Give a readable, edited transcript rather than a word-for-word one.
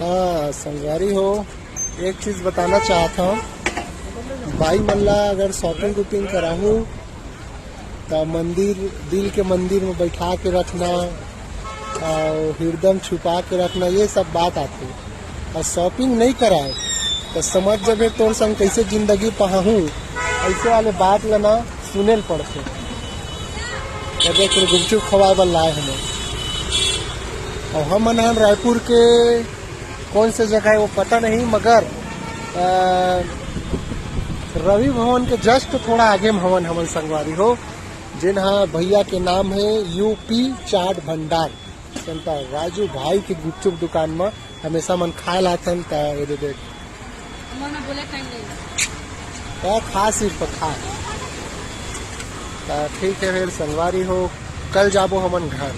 हाँ संगवारी हो, एक चीज बताना चाहता हूँ। भाई मल्ला अगर शॉपिंग वूपिंग कराहूँ तो मंदिर, दिल के मंदिर में बैठा के रखना और हृदय छुपा के रखना, ये सब बात आती है। और शॉपिंग नहीं कराए तो समझ जब तोर संग कैसे जिंदगी पहाहूँ, ऐसे वाले बात लेना सुने ल पड़ते। गुपचुप खवाए वाला लाए हमें, और हम हैं रायपुर के कौन से जगह है वो पता नहीं, मगर रवि भवन के जस्ट थोड़ा आगे में हवन हमन संगवारी हो, जिन हाँ भैया के नाम है यूपी चाट भंडार। सेंटर राजू भाई के गुपचुप दुकान में हमेशा मन खाए लाते हैं। देख खा सिर्फ खा। ठीक है फिर संगवारी हो, कल जाबो हमन घर।